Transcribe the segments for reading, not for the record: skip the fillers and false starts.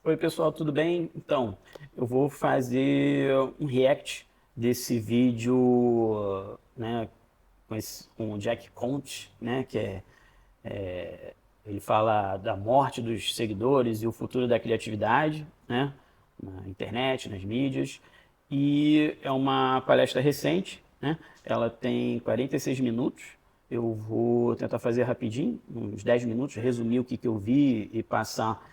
Oi, pessoal, tudo bem? Então, eu vou fazer um react desse vídeo, né, com o Jack Conte, né, ele fala da morte dos seguidores e o futuro da criatividade, né, na internet, nas mídias, e é uma palestra recente, né, ela tem 46 minutos, eu vou tentar fazer rapidinho, uns 10 minutos, resumir o que eu vi e passar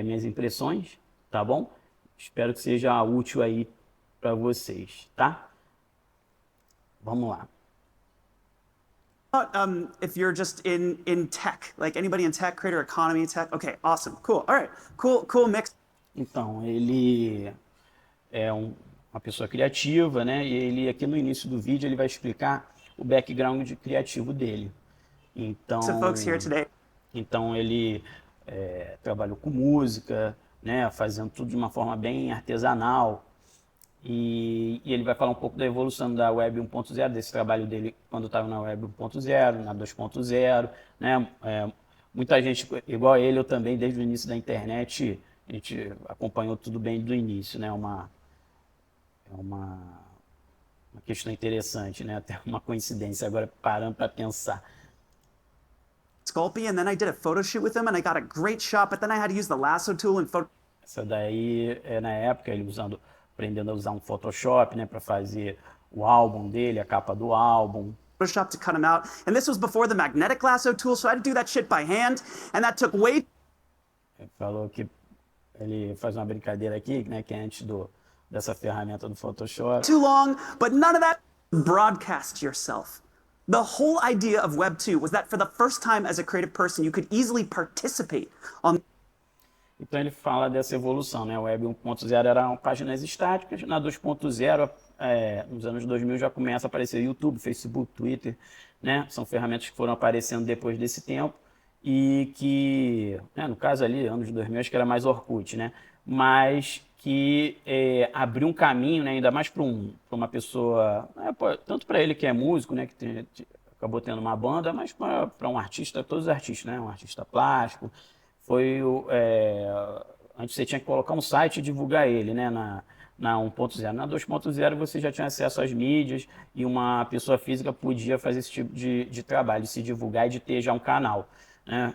minhas impressões, tá bom? Espero que seja útil aí para vocês, tá? Vamos lá. If you're just in tech, like anybody in tech, creator economy tech. Okay, awesome, cool. All right, cool mix. Então, ele é uma pessoa criativa, né? E ele aqui no início do vídeo ele vai explicar o background criativo dele. Of folks here Então, today. então ele trabalhou com música, né? Fazendo tudo de uma forma bem artesanal. E ele vai falar um pouco da evolução da Web 1.0, desse trabalho dele quando estava na Web 1.0, na 2.0, né? Muita gente, igual ele, eu também, desde o início da internet, a gente acompanhou tudo bem do início, né? É uma questão interessante, né? Até uma coincidência agora parando para pensar. Sculpey, and then I did a photo shoot with him, and I got a great shot. But then I had to use the lasso tool and Essa daí é na época ele aprendendo a usar um Photoshop, né, para fazer o álbum dele, a capa do álbum. Photoshop to cut him out. And this was before the magnetic lasso tool, so I had to do that shit by hand, and that took way Ele falou que ele faz uma brincadeira aqui, né, que é antes dessa ferramenta do Photoshop. too long. But none of that. Broadcast yourself. The whole idea of Web 2 was that for the first time as a creative person, you could easily participate on. Então ele fala dessa evolução, né? A Web 1.0 eram páginas estáticas, na 2.0, nos anos 2000 já começa a aparecer YouTube, Facebook, Twitter, né? São ferramentas que foram aparecendo depois desse tempo e que, né, no caso ali, anos 2000, acho que era mais Orkut, né? Mas que abriu um caminho, né, ainda mais para uma pessoa, tanto para ele que é músico, né, acabou tendo uma banda, mas para um artista, todos os artistas, né? Um artista plástico, foi antes você tinha que colocar um site e divulgar ele, né, na 1.0. Na 2.0 você já tinha acesso às mídias e uma pessoa física podia fazer esse tipo de trabalho, de se divulgar e de ter já um canal, né?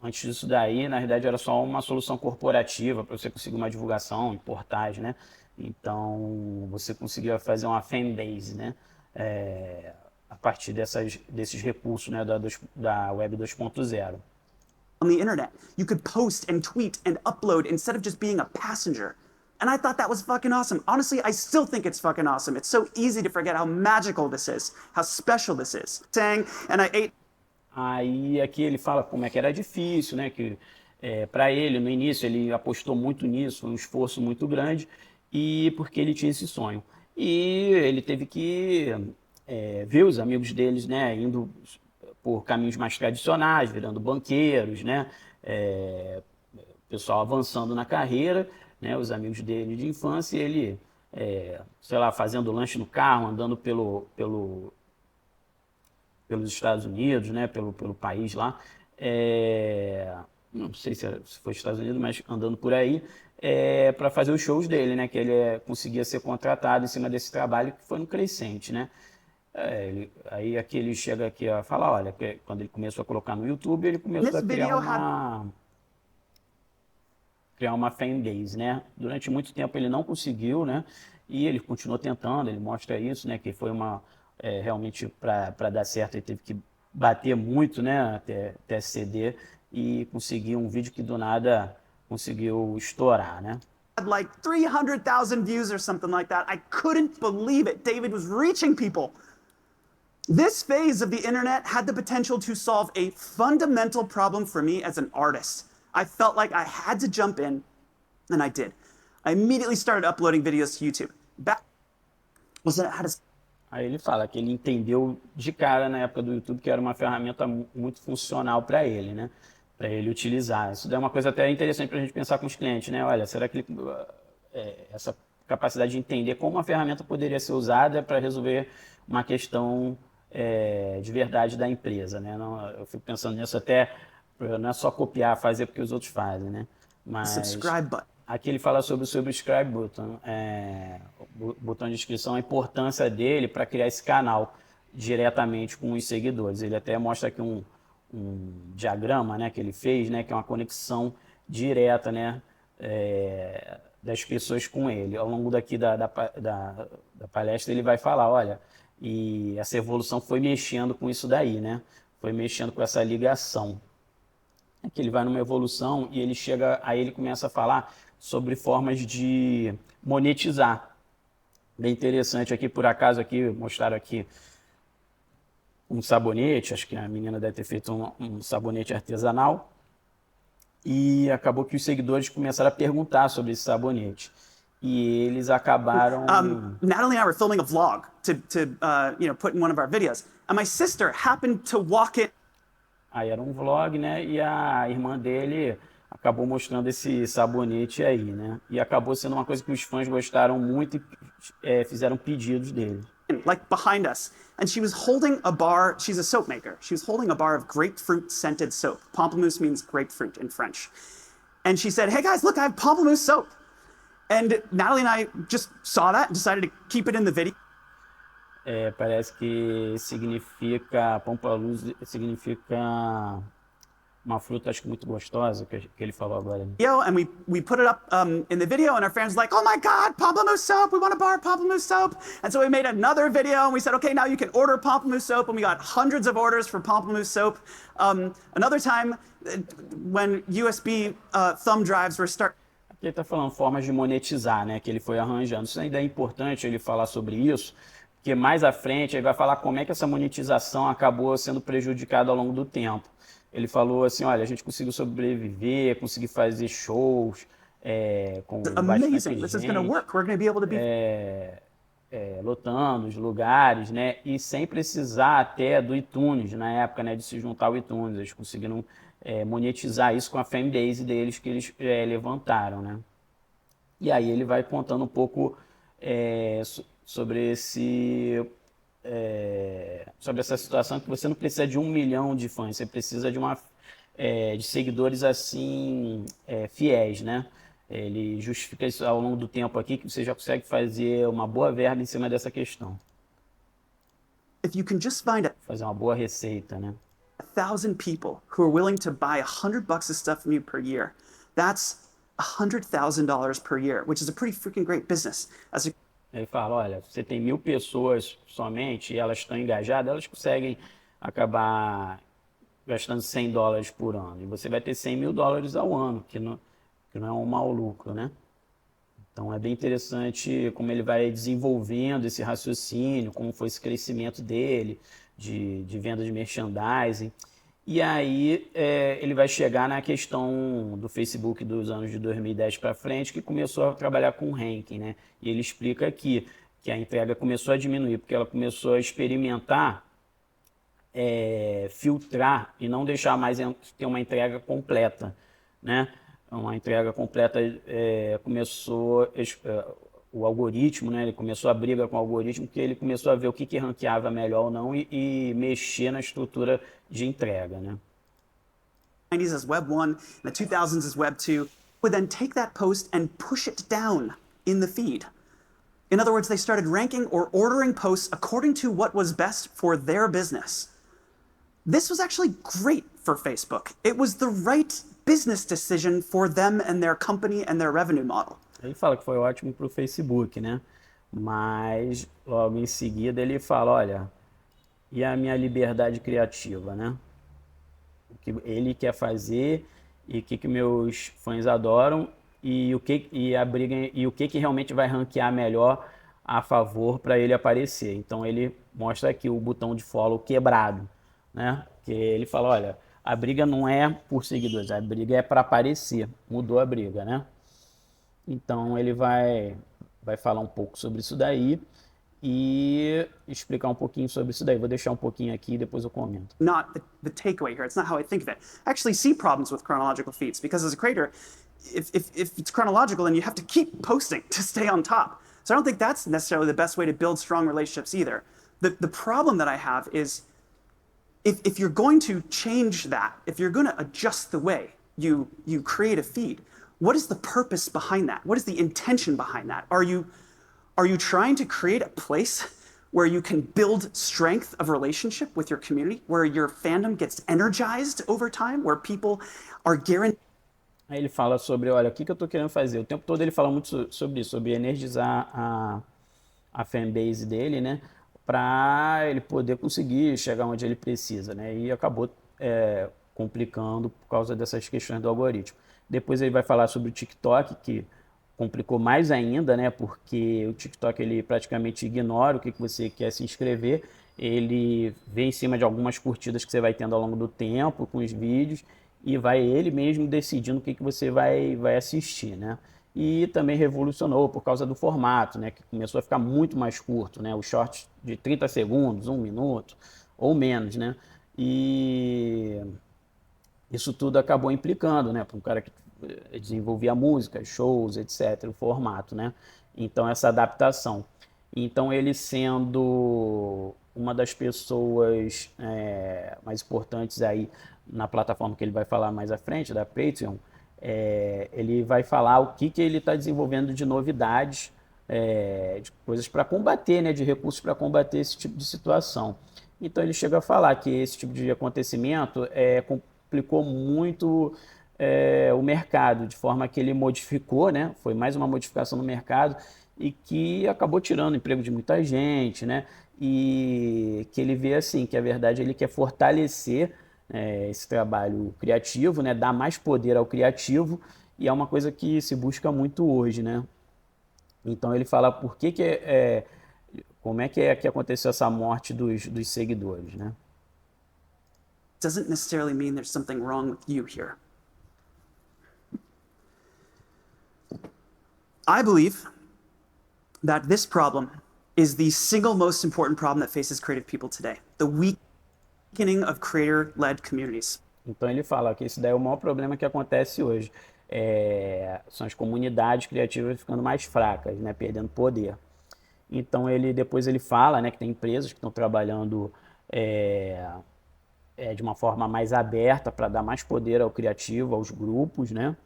Antes disso daí, na realidade, era só uma solução corporativa para você conseguir uma divulgação em portais, né? Então, você conseguia fazer uma fanbase, né? A partir desses recursos, né, da Web 2.0. On the internet. You could post and tweet and upload instead of just being a passenger. And I thought that was fucking awesome. Honestly, I still think it's fucking awesome. It's so easy to forget how magical this is, how special this is. Saying, and I ate. Aí aqui ele fala como é que era difícil, né? Que para ele, no início, ele apostou muito nisso, um esforço muito grande, e porque ele tinha esse sonho. E ele teve que ver os amigos deles, né, indo por caminhos mais tradicionais, virando banqueiros, né? Pessoal avançando na carreira, né? Os amigos dele de infância, e ele, sei lá, fazendo lanche no carro, andando pelos Estados Unidos, né, pelo país lá, não sei se foi Estados Unidos, mas andando por aí, para fazer os shows dele, né, que ele conseguia ser contratado em cima desse trabalho que foi no crescente, né. Aí aqui ele chega aqui a falar, olha, que quando ele começou a colocar no YouTube, ele começou This a criar video had uma fanbase, né. Durante muito tempo ele não conseguiu, né, e ele continuou tentando, ele mostra isso, né, que foi realmente para dar certo ele teve que bater muito, né, até ceder e conseguir um vídeo que do nada conseguiu estourar, né. like 300,000 views or something like that. I couldn't believe it. David was reaching people. This phase of the internet had the potential to solve a fundamental problem for me as an artist. I felt like I had to jump in, and I did. I immediately started uploading videos to YouTube. Back was that I had a Aí ele fala que ele entendeu de cara na época do YouTube que era uma ferramenta muito funcional para ele, né? Para ele utilizar. Isso é uma coisa até interessante para a gente pensar com os clientes, né? Olha, será que essa capacidade de entender como uma ferramenta poderia ser usada para resolver uma questão de verdade da empresa, né? Não, eu fico pensando nisso até, não é só copiar, fazer porque os outros fazem, né? Mas subscribe button. aqui ele fala sobre o subscribe button, o botão de inscrição, a importância dele para criar esse canal diretamente com os seguidores. Ele até mostra aqui um diagrama, né, que ele fez, né, que é uma conexão direta, né, das pessoas com ele. Ao longo daqui da palestra ele vai falar, olha, e essa evolução foi mexendo com isso daí, né, foi mexendo com essa ligação. É que ele vai numa evolução e ele chega, aí ele começa a falar sobre formas de monetizar. Bem interessante aqui, por acaso aqui mostraram aqui um sabonete, acho que a menina deve ter feito um sabonete artesanal, e acabou que os seguidores começaram a perguntar sobre esse sabonete. E eles acabaram... Natalie and I were filming a vlog to put in one of our videos, and my sister happened to walk in. Aí era um vlog, né? E a irmã dele acabou mostrando esse sabonete aí, né? E acabou sendo uma coisa que os fãs gostaram muito e fizeram pedidos dele. Like behind us, and she was holding a bar. She's a soap maker. She was holding a bar of grapefruit scented soap. Pamplemousse means grapefruit in French. And she said, "Hey guys, look, I have pamplemousse soap." And Natalie and I just saw that and decided to keep it in the video. Parece que significa, pampaluz significa uma fruta, acho que muito gostosa, que ele falou agora. Né? And we put it up in the video, and our fans were like, "Oh my God, pamplemousse soap! We want a bar of pamplemousse soap!" And so we made another video, and we said, "Okay, now you can order pamplemousse soap," and we got hundreds of orders for pamplemousse soap. Another time, when USB thumb drives were starting. Aqui ele está falando formas de monetizar, né? Que ele foi arranjando. Isso ainda é importante ele falar sobre isso, porque mais à frente ele vai falar como é que essa monetização acabou sendo prejudicada ao longo do tempo. Ele falou assim, olha, a gente conseguiu sobreviver, conseguir fazer shows com bastante gente, lotando os lugares, né? E sem precisar até do iTunes, na época, né, de se juntar ao iTunes. Eles conseguiram monetizar isso com a fanbase deles que eles levantaram, né? E aí ele vai contando um pouco sobre sobre essa situação que você não precisa de 1 milhão de fãs, você precisa de de seguidores assim fiéis, né? Ele justifica isso ao longo do tempo aqui que você já consegue fazer uma boa verba em cima dessa questão. If you can just find fazer uma boa receita, né? 1,000 people who are willing to buy $100 of stuff from you per year, that's $100,000 per year, which is a pretty freaking great business. Ele fala, olha, você tem 1.000 pessoas somente e elas estão engajadas, elas conseguem acabar gastando $100 por ano. E você vai ter $100 mil ao ano, que não é um mau lucro, né? Então é bem interessante como ele vai desenvolvendo esse raciocínio, como foi esse crescimento dele, de venda de merchandising. E aí ele vai chegar na questão do Facebook dos anos de 2010 para frente, que começou a trabalhar com ranking, né? E ele explica aqui que a entrega começou a diminuir, porque ela começou a experimentar, filtrar e não deixar mais ter uma entrega completa, né? Uma entrega completa começou... o algoritmo, né? Ele começou a briga com o algoritmo, porque ele começou a ver o que ranqueava melhor ou não e mexer na estrutura de entrega, né? 90s as Web 1, the 2000s as Web 2, would then take that post and push it down in the feed. In other words, they started ranking or ordering posts according to what was best for their business. This was actually great for Facebook. It was the right business decision for them and their company and their revenue model. Ele fala que foi ótimo para o Facebook, né? Mas logo em seguida ele fala, olha, e a minha liberdade criativa, né? O que ele quer fazer e o que meus fãs adoram e o que realmente vai ranquear melhor a favor para ele aparecer. Então ele mostra aqui o botão de follow quebrado, né? Que ele fala, olha, a briga não é por seguidores, a briga é para aparecer. Mudou a briga, né? Então ele vai falar um pouco sobre isso daí e explicar um pouquinho sobre isso daí. Vou deixar um pouquinho aqui e depois eu comento. Not the takeaway here. It's not how I think of it. I actually see problems with chronological feeds because as a creator, if it's chronological, then you have to keep posting to stay on top. So I don't think that's necessarily the best way to build strong relationships either. The problem that I have is if you're going to change that, if you're going to adjust the way you create a feed, what is the purpose behind that? What is the intention behind that? Are you trying to create a place where you can build strength of relationship with your community, where your fandom gets energized over time, where people are guaranteed? Aí ele fala sobre, olha, o que eu estou querendo fazer? O tempo todo ele fala muito sobre isso, sobre energizar a fanbase dele, né? Para ele poder conseguir chegar onde ele precisa, né? E acabou complicando por causa dessas questões do algoritmo. Depois ele vai falar sobre o TikTok, que complicou mais ainda, né? Porque o TikTok ele praticamente ignora o que você quer se inscrever, ele vê em cima de algumas curtidas que você vai tendo ao longo do tempo com os vídeos e vai ele mesmo decidindo o que você vai assistir, né? E também revolucionou por causa do formato, né? Que começou a ficar muito mais curto, né? Os shorts de 30 segundos, 1 minuto ou menos, né? E isso tudo acabou implicando, né? Para um cara que desenvolvia música, shows, etc., o formato, né? Então, essa adaptação. Então, ele sendo uma das pessoas mais importantes aí na plataforma que ele vai falar mais à frente, da Patreon, ele vai falar o que ele está desenvolvendo de novidades, de coisas para combater, né? De recursos para combater esse tipo de situação. Então, ele chega a falar que esse tipo de acontecimento complicou muito o mercado, de forma que ele modificou, né? Foi mais uma modificação no mercado e que acabou tirando o emprego de muita gente, né? E que ele vê assim, que a verdade ele quer fortalecer esse trabalho criativo, né? Dar mais poder ao criativo, e é uma coisa que se busca muito hoje, né? Então ele fala por que como é que aconteceu essa morte dos seguidores, né? Doesn't necessarily mean there's something wrong with you here. I believe that this problem is the single most important problem that faces creative people today. The weakening of creator-led communities. Então ele fala que esse daí é o maior problema que acontece hoje. São as comunidades criativas ficando mais fracas, né, perdendo poder. Então depois ele fala, né, que tem empresas que estão trabalhando de uma forma mais aberta para dar mais poder ao criativo, aos grupos, né?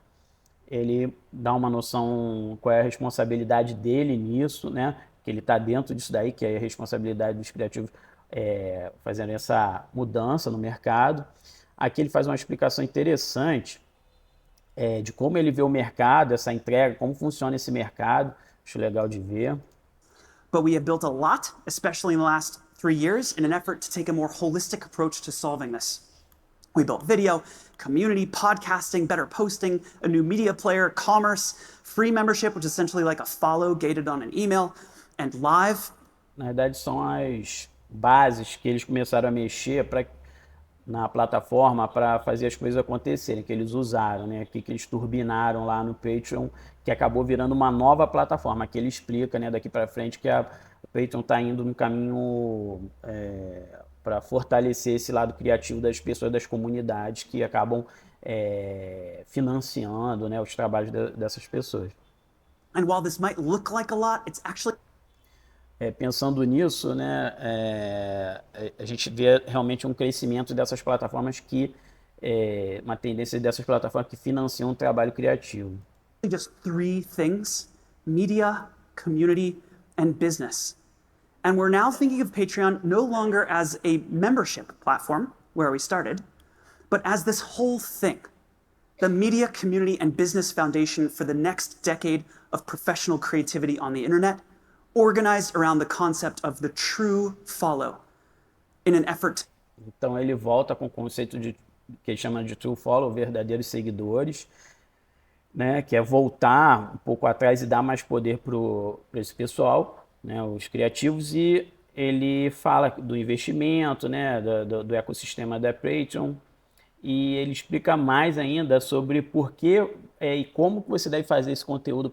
Ele dá uma noção qual é a responsabilidade dele nisso, né? Que ele está dentro disso daí, que é a responsabilidade dos criativos fazendo essa mudança no mercado. Aqui ele faz uma explicação interessante de como ele vê o mercado, essa entrega, como funciona esse mercado. Acho legal de ver. But we have built a lot, especially in the last 3 years, in an effort to take a more holistic approach to solving this. We built video, community, podcasting, better posting, a new media player, commerce, free membership, which is essentially like a follow gated on an email, and live. Na verdade, são as bases que eles começaram a mexer na plataforma para fazer as coisas acontecerem, que eles usaram, né? Que eles turbinaram lá no Patreon, que acabou virando uma nova plataforma, que ele explica, né, daqui para frente, que a Patreon está indo no caminho para fortalecer esse lado criativo das pessoas, das comunidades que acabam financiando, né, os trabalhos dessas pessoas. And while this might look like a lot, it's actually Pensando nisso, né, a gente vê realmente um crescimento dessas plataformas uma tendência dessas plataformas que financiam o trabalho criativo. just 3 things: media, community, and business. And we're now thinking of Patreon no longer as a membership platform, where we started, but as this whole thing, the media, community, and business foundation for the next decade of professional creativity on the internet, organized around the concept of the true follow, in an effort. Então ele volta com o conceito que ele chama de true follow, verdadeiros seguidores, né, que é voltar um pouco atrás e dar mais poder para esse pessoal, né, os criativos, e ele fala do investimento, né, do ecossistema da Patreon, e ele explica mais ainda sobre por que e como você deve fazer esse conteúdo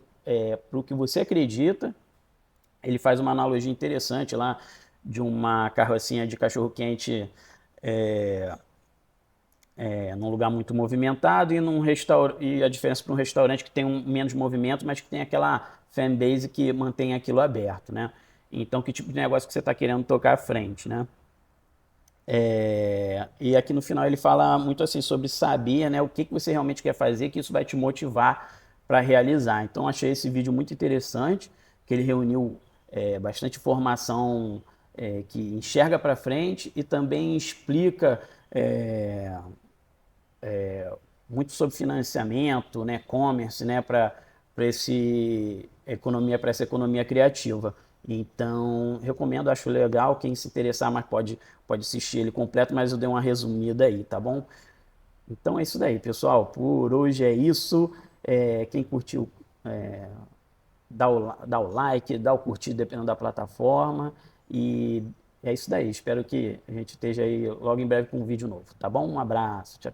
para o que você acredita. Ele faz uma analogia interessante lá de uma carrocinha de cachorro-quente num lugar muito movimentado e e a diferença para um restaurante que tem menos movimento, mas que tem aquela fanbase que mantém aquilo aberto, né? Então, que tipo de negócio que você está querendo tocar à frente, né? E aqui no final ele fala muito assim sobre saber, né, o que você realmente quer fazer, que isso vai te motivar para realizar. Então, achei esse vídeo muito interessante, que ele reuniu bastante informação que enxerga para frente e também explica muito sobre financiamento, né, commerce, né, para essa economia criativa. Então, recomendo, acho legal. Quem se interessar mais pode assistir ele completo, mas eu dei uma resumida aí, tá bom? Então é isso daí, pessoal. Por hoje é isso. Quem curtiu, dá o like, dá o curtir, dependendo da plataforma. E é isso daí. Espero que a gente esteja aí logo em breve com um vídeo novo, tá bom? Um abraço. Tchau.